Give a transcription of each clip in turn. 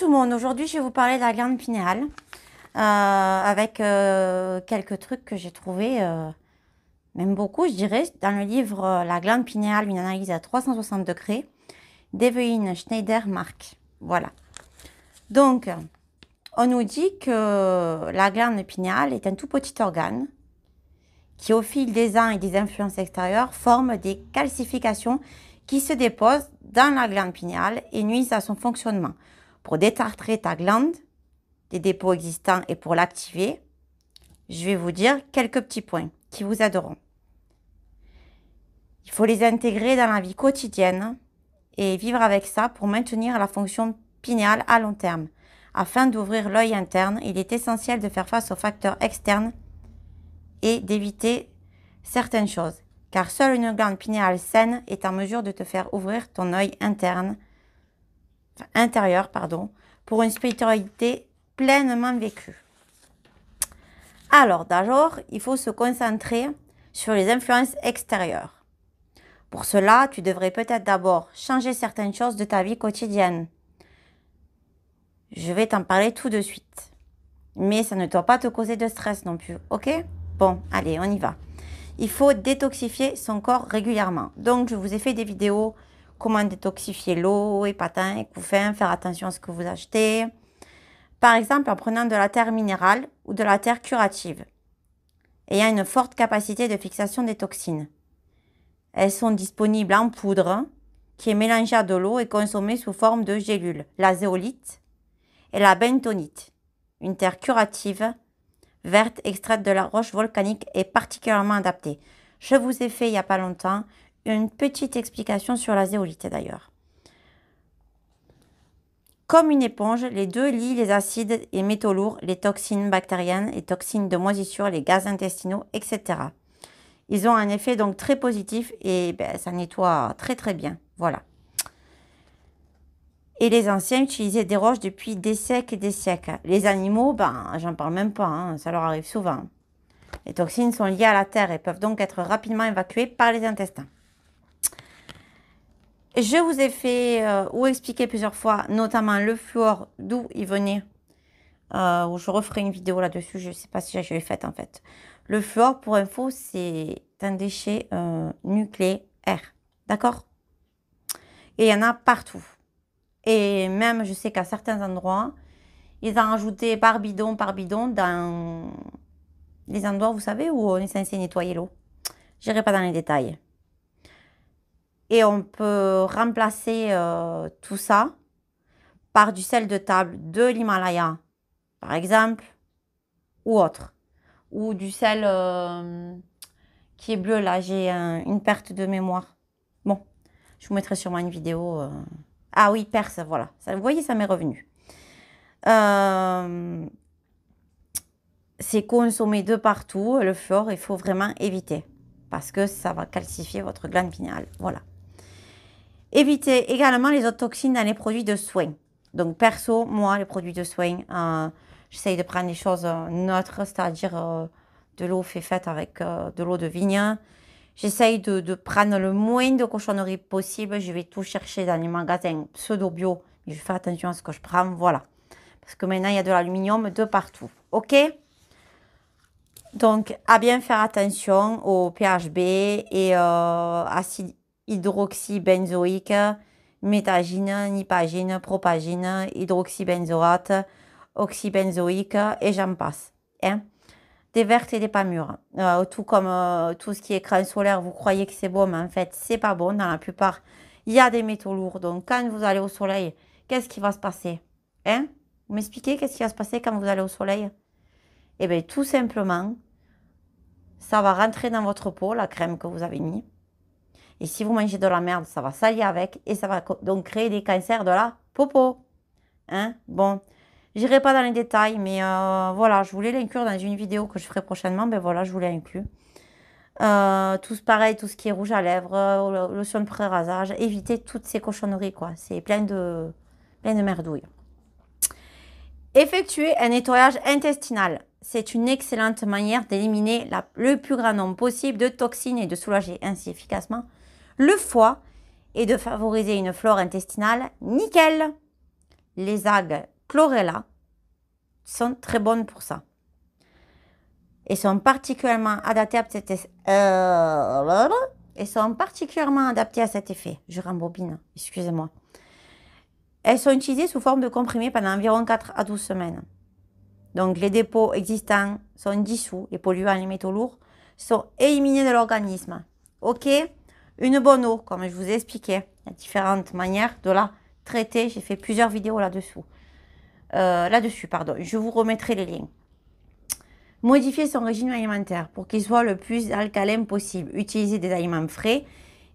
tout le monde, aujourd'hui je vais vous parler de la glande pinéale avec quelques trucs que j'ai trouvés, même beaucoup je dirais, dans le livre La glande pinéale, une analyse à 360 degrés d'Eveline Schneider-Mark. Voilà. Donc, on nous dit que la glande pinéale est un tout petit organe qui, au fil des ans et des influences extérieures, forme des calcifications qui se déposent dans la glande pinéale et nuisent à son fonctionnement. Pour détartrer ta glande des dépôts existants et pour l'activer, je vais vous dire quelques petits points qui vous aideront. Il faut les intégrer dans la vie quotidienne et vivre avec ça pour maintenir la fonction pinéale à long terme. Afin d'ouvrir l'œil interne, il est essentiel de faire face aux facteurs externes et d'éviter certaines choses, car seule une glande pinéale saine est en mesure de te faire ouvrir ton œil intérieur, pour une spiritualité pleinement vécue. Alors, d'abord, il faut se concentrer sur les influences extérieures. Pour cela, tu devrais peut-être d'abord changer certaines choses de ta vie quotidienne. Je vais t'en parler tout de suite. Mais ça ne doit pas te causer de stress non plus, ok? Bon, allez, on y va. Il faut détoxifier son corps régulièrement. Donc, je vous ai fait des vidéos comment détoxifier l'eau, et patins, et couffins, faire attention à ce que vous achetez. Par exemple, en prenant de la terre minérale ou de la terre curative, ayant une forte capacité de fixation des toxines. Elles sont disponibles en poudre, qui est mélangée à de l'eau et consommée sous forme de gélules. La zéolite et la bentonite, une terre curative verte extraite de la roche volcanique, est particulièrement adaptée. Je vous ai fait il n'y a pas longtemps une petite explication sur la zéolite d'ailleurs. Comme une éponge, les deux lient les acides et métaux lourds, les toxines bactériennes, les toxines de moisissure, les gaz intestinaux, etc. Ils ont un effet donc très positif et ça nettoie très très bien. Voilà. Et les anciens utilisaient des roches depuis des siècles et des siècles. Les animaux, j'en parle même pas, hein, ça leur arrive souvent. Les toxines sont liées à la terre et peuvent donc être rapidement évacuées par les intestins. Je vous ai fait ou expliqué plusieurs fois, notamment le fluor, d'où il venait. Où je referai une vidéo là-dessus, je ne sais pas si je l'ai faite en fait. Le fluor, pour info, c'est un déchet nucléaire. D'accord? Et il y en a partout. Et même, je sais qu'à certains endroits, ils en rajoutaient par bidon dans les endroits, vous savez, où on est censé nettoyer l'eau. Je n'irai pas dans les détails. Et on peut remplacer tout ça par du sel de table de l'Himalaya, par exemple, ou autre. Ou du sel qui est bleu, là, j'ai une perte de mémoire. Bon, je vous mettrai sûrement une vidéo. Ah oui, Perse, voilà. Ça, vous voyez, ça m'est revenu. C'est consommé de partout. Le fluor, il faut vraiment éviter. Parce que ça va calcifier votre glande pinéale. Voilà. Évitez également les autres toxines dans les produits de soins. Donc, perso, moi, les produits de soins, j'essaye de prendre des choses neutres, c'est-à-dire de l'eau faite avec de l'eau de vigne. J'essaye de prendre le moins de cochonneries possible. Je vais tout chercher dans les magasins pseudo-bio. Mais je fais attention à ce que je prends, voilà. Parce que maintenant, il y a de l'aluminium de partout. OK? Donc, à bien faire attention au PHB et acide hydroxybenzoïque, méthagine, nipagine, propagine, hydroxybenzoate, oxybenzoïque et j'en passe. Hein? Des vertes et des pas mûres. Tout comme tout ce qui est crème solaire, vous croyez que c'est bon, mais en fait, c'est pas bon. Dans la plupart, il y a des métaux lourds. Donc, quand vous allez au soleil, qu'est-ce qui va se passer? Hein? Vous m'expliquez qu'est-ce qui va se passer quand vous allez au soleil? Eh bien, tout simplement, ça va rentrer dans votre peau, la crème que vous avez mis. Et si vous mangez de la merde, ça va s'allier avec et ça va donc créer des cancers de la popo. Hein? Bon, j'irai pas dans les détails, mais voilà, je voulais l'inclure dans une vidéo que je ferai prochainement. Ben voilà, je voulais inclure. Tout pareil, tout ce qui est rouge à lèvres, lotion de pré-rasage, évitez toutes ces cochonneries, quoi. C'est plein de merdouilles. Effectuer un nettoyage intestinal. C'est une excellente manière d'éliminer le plus grand nombre possible de toxines et de soulager ainsi efficacement le foie et de favoriser une flore intestinale nickel. les algues chlorella sont très bonnes pour ça. Et sont particulièrement adaptées à cet effet. Je rembobine, excusez-moi. Elles sont utilisées sous forme de comprimés pendant environ 4 à 12 semaines. Donc, les dépôts existants sont dissous, les polluants, les métaux lourds sont éliminés de l'organisme. Ok? Une bonne eau, comme je vous ai expliqué. Il y a différentes manières de la traiter. J'ai fait plusieurs vidéos là-dessus. Je vous remettrai les liens. Modifier son régime alimentaire pour qu'il soit le plus alcalin possible. Utiliser des aliments frais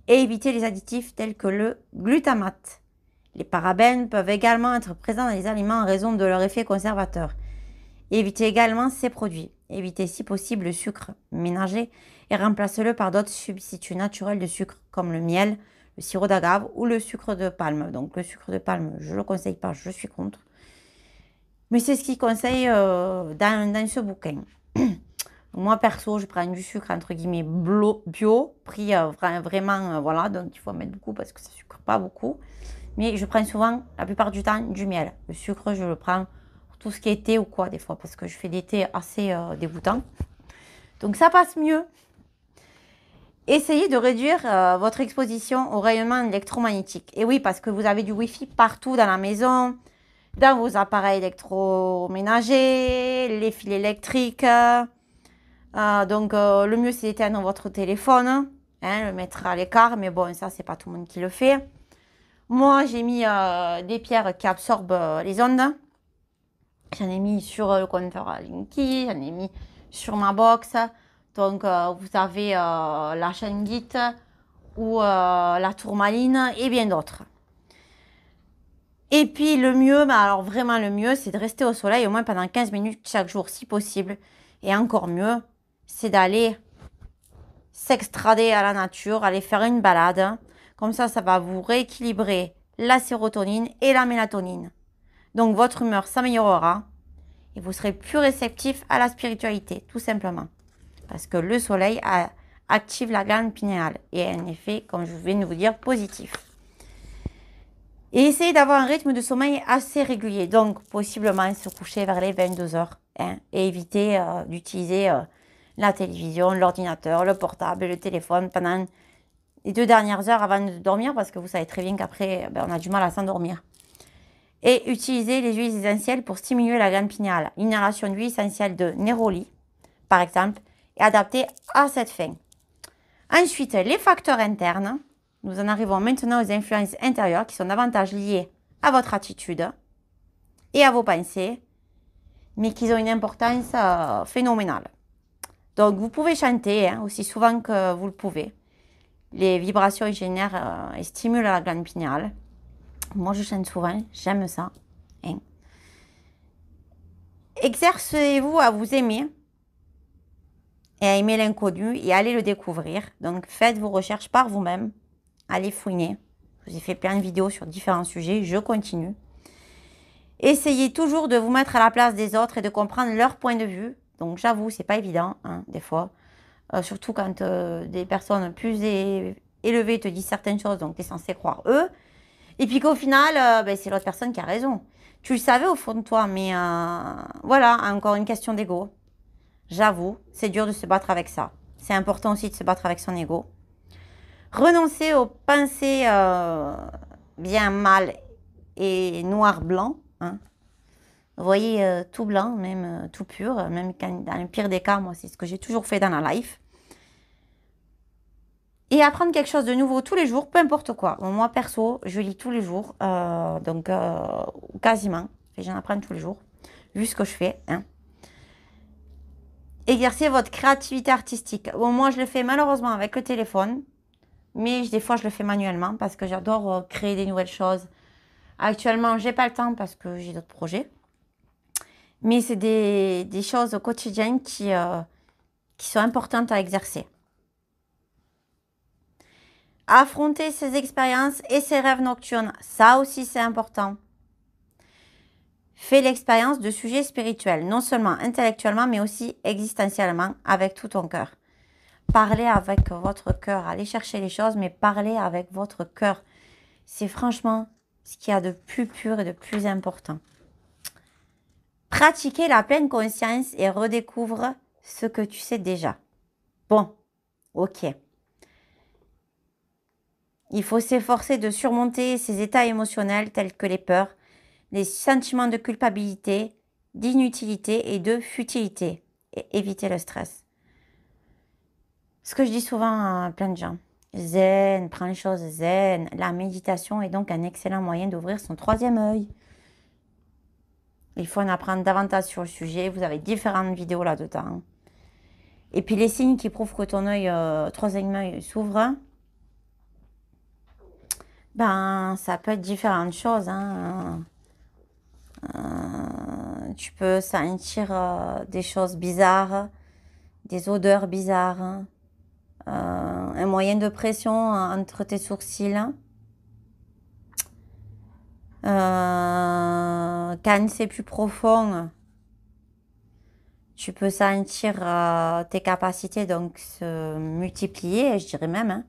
et éviter les additifs tels que le glutamate. Les parabènes peuvent également être présents dans les aliments en raison de leur effet conservateur. Évitez également ces produits. Évitez si possible le sucre ménager et remplacez-le par d'autres substituts naturels de sucre comme le miel, le sirop d'agave ou le sucre de palme. Donc le sucre de palme, je ne le conseille pas, je suis contre. Mais c'est ce qu'il conseille dans ce bouquin. Moi, perso, je prends du sucre, entre guillemets, bio, pris vraiment, voilà, donc il faut en mettre beaucoup parce que ça ne sucre pas beaucoup. Mais je prends souvent, la plupart du temps, du miel. Le sucre, je le prends pour tout ce qui est thé ou quoi, des fois, parce que je fais des thés assez dégoûtants. Donc, ça passe mieux. Essayez de réduire votre exposition au rayonnement électromagnétique. Et oui, parce que vous avez du Wi-Fi partout dans la maison, dans vos appareils électroménagers, les fils électriques. Le mieux, c'est d'éteindre votre téléphone, le mettre à l'écart. Mais bon, ça, c'est pas tout le monde qui le fait. Moi, j'ai mis des pierres qui absorbent les ondes. J'en ai mis sur le compteur Linky, j'en ai mis sur ma box. Donc, vous avez la shungite ou la tourmaline et bien d'autres. Et puis, le mieux, alors vraiment le mieux, c'est de rester au soleil au moins pendant 15 minutes chaque jour, si possible. Et encore mieux, c'est d'aller s'extrader à la nature, aller faire une balade. Comme ça va vous rééquilibrer la sérotonine et la mélatonine. Donc, votre humeur s'améliorera et vous serez plus réceptif à la spiritualité, tout simplement. Parce que le soleil active la glande pinéale et a un effet, comme je viens de vous dire, positif. Et essayez d'avoir un rythme de sommeil assez régulier. Donc, possiblement se coucher vers les 22 heures. Et éviter d'utiliser la télévision, l'ordinateur, le portable, le téléphone pendant les 2 dernières heures avant de dormir. Parce que vous savez très bien qu'après, on a du mal à s'endormir. Et utiliser les huiles essentielles pour stimuler la glande pinéale. L'inhalation d'huile essentielle de néroli, par exemple, est adaptée à cette fin. Ensuite, les facteurs internes. Nous en arrivons maintenant aux influences intérieures qui sont davantage liées à votre attitude et à vos pensées, mais qui ont une importance phénoménale. Donc, vous pouvez chanter aussi souvent que vous le pouvez. Les vibrations génèrent et stimulent la glande pinéale. Moi, je chante souvent, j'aime ça. Exercez-vous à vous aimer et à aimer l'inconnu et à aller le découvrir. Donc, faites vos recherches par vous-même. Allez fouiner. Je vous ai fait plein de vidéos sur différents sujets. Je continue. Essayez toujours de vous mettre à la place des autres et de comprendre leur point de vue. Donc, j'avoue, c'est pas évident, des fois. Surtout quand des personnes plus élevées te disent certaines choses, donc tu es censé croire eux. Et puis qu'au final, c'est l'autre personne qui a raison. Tu le savais au fond de toi, mais voilà, encore une question d'ego. J'avoue, c'est dur de se battre avec ça. C'est important aussi de se battre avec son ego. Renoncer aux pensées bien mal et noir-blanc. Vous voyez, tout blanc, même tout pur, même quand, dans le pire des cas, moi, c'est ce que j'ai toujours fait dans la life. Et apprendre quelque chose de nouveau tous les jours, peu importe quoi. Bon, moi, perso, je lis tous les jours, quasiment. J'en apprends tous les jours, vu ce que je fais. Exercer votre créativité artistique. Bon, moi, je le fais malheureusement avec le téléphone. Mais des fois, je le fais manuellement parce que j'adore créer des nouvelles choses. Actuellement, j'ai pas le temps parce que j'ai d'autres projets. Mais c'est des choses quotidiennes qui sont importantes à exercer. Affronter ses expériences et ses rêves nocturnes, ça aussi c'est important. Fais l'expérience de sujets spirituels, non seulement intellectuellement, mais aussi existentiellement, avec tout ton cœur. Parlez avec votre cœur, allez chercher les choses, mais parlez avec votre cœur. C'est franchement ce qu'il y a de plus pur et de plus important. Pratiquer la pleine conscience et redécouvre ce que tu sais déjà. Bon, ok. Il faut s'efforcer de surmonter ces états émotionnels tels que les peurs, les sentiments de culpabilité, d'inutilité et de futilité et éviter le stress. Ce que je dis souvent à plein de gens, zen, prends les choses zen. La méditation est donc un excellent moyen d'ouvrir son troisième œil. Il faut en apprendre davantage sur le sujet. Vous avez différentes vidéos là-dedans. Et puis les signes qui prouvent que ton œil, troisième œil s'ouvre, ben ça peut être différentes choses. Hein. Tu peux sentir des choses bizarres, des odeurs bizarres, un moyen de pression entre tes sourcils. Quand c'est plus profond, tu peux sentir tes capacités donc se multiplier, je dirais même. Hein.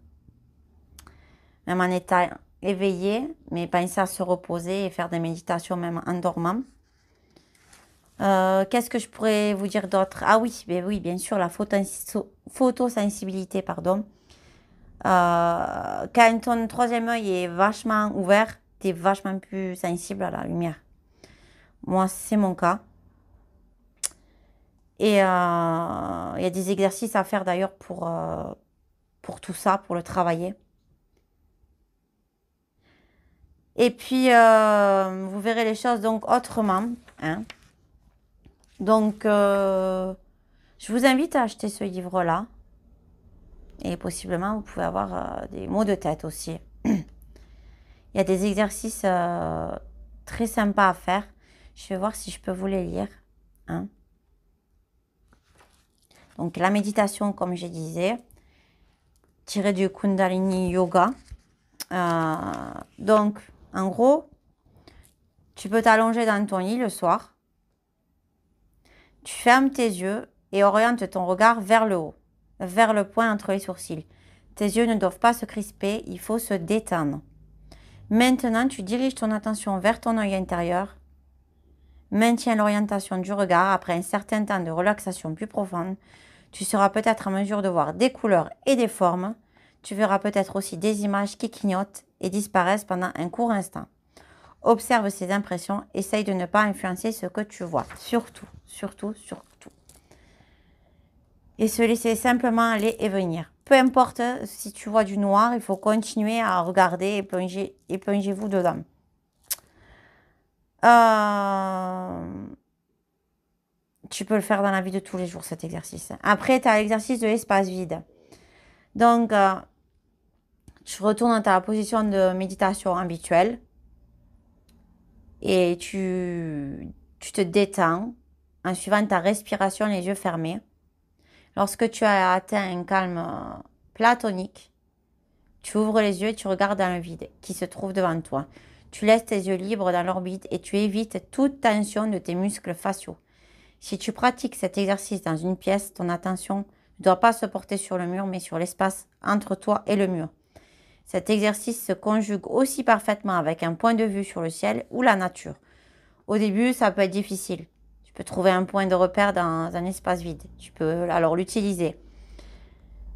Même en étant éveillé, mais penser à se reposer et faire des méditations même en dormant. Qu'est-ce que je pourrais vous dire d'autre? Ah oui, oui, bien sûr, la photosensibilité, pardon. Quand ton troisième œil est vachement ouvert, tu es vachement plus sensible à la lumière. Moi, c'est mon cas. Et il y a des exercices à faire d'ailleurs pour tout ça, pour le travailler. Et puis, vous verrez les choses donc autrement. Hein. Donc, je vous invite à acheter ce livre-là. Et possiblement, vous pouvez avoir des maux de tête aussi. Il y a des exercices très sympas à faire. Je vais voir si je peux vous les lire. Hein. Donc, la méditation, comme je disais, tirée du Kundalini Yoga. Donc, en gros, tu peux t'allonger dans ton lit le soir. Tu fermes tes yeux et orientes ton regard vers le haut, vers le point entre les sourcils. Tes yeux ne doivent pas se crisper, il faut se détendre. Maintenant, tu diriges ton attention vers ton œil intérieur. Maintiens l'orientation du regard. Après un certain temps de relaxation plus profonde, tu seras peut-être en mesure de voir des couleurs et des formes. Tu verras peut-être aussi des images qui clignotent et disparaissent pendant un court instant. Observe ces impressions, essaye de ne pas influencer ce que tu vois. Surtout, surtout, surtout. Et se laisser simplement aller et venir. Peu importe si tu vois du noir, il faut continuer à regarder et plongez-vous dedans. Tu peux le faire dans la vie de tous les jours, cet exercice. Après, tu as l'exercice de l'espace vide. Donc, tu retournes dans ta position de méditation habituelle. Et tu te détends en suivant ta respiration, les yeux fermés. Lorsque tu as atteint un calme platonique, tu ouvres les yeux et tu regardes dans le vide qui se trouve devant toi. Tu laisses tes yeux libres dans l'orbite et tu évites toute tension de tes muscles faciaux. Si tu pratiques cet exercice dans une pièce, ton attention ne doit pas se porter sur le mur, mais sur l'espace entre toi et le mur. Cet exercice se conjugue aussi parfaitement avec un point de vue sur le ciel ou la nature. Au début, ça peut être difficile. Tu peux trouver un point de repère dans un espace vide. Tu peux alors l'utiliser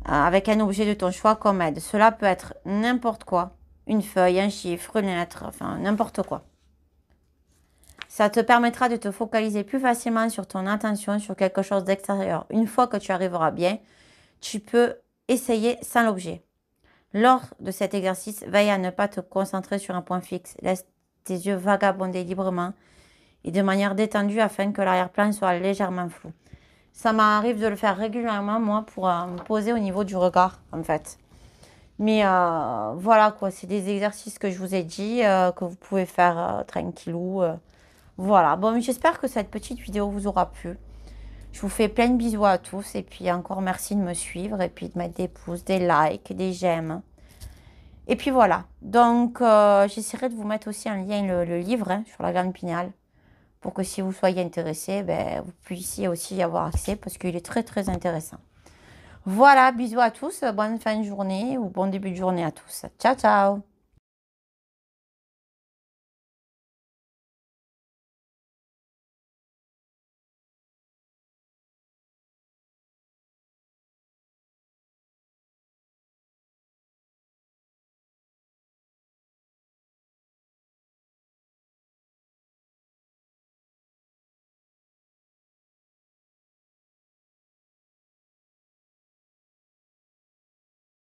avec un objet de ton choix comme aide. Cela peut être n'importe quoi. Une feuille, un chiffre, une lettre, enfin n'importe quoi. Ça te permettra de te focaliser plus facilement sur ton attention, sur quelque chose d'extérieur. Une fois que tu arriveras bien, tu peux essayer sans l'objet. Lors de cet exercice, veille à ne pas te concentrer sur un point fixe. Laisse tes yeux vagabonder librement et de manière détendue afin que l'arrière-plan soit légèrement flou. Ça m'arrive de le faire régulièrement, moi, pour me poser au niveau du regard, en fait. Mais voilà, quoi, c'est des exercices que je vous ai dit, que vous pouvez faire tranquillou. Voilà, bon, j'espère que cette petite vidéo vous aura plu. Je vous fais plein de bisous à tous et puis encore merci de me suivre et puis de mettre des pouces, des likes, des j'aime. Et puis voilà, donc j'essaierai de vous mettre aussi en lien le livre hein, sur la glande pinéale pour que si vous soyez intéressé, ben, vous puissiez aussi y avoir accès parce qu'il est très très intéressant. Voilà, bisous à tous, bonne fin de journée ou bon début de journée à tous. Ciao, ciao!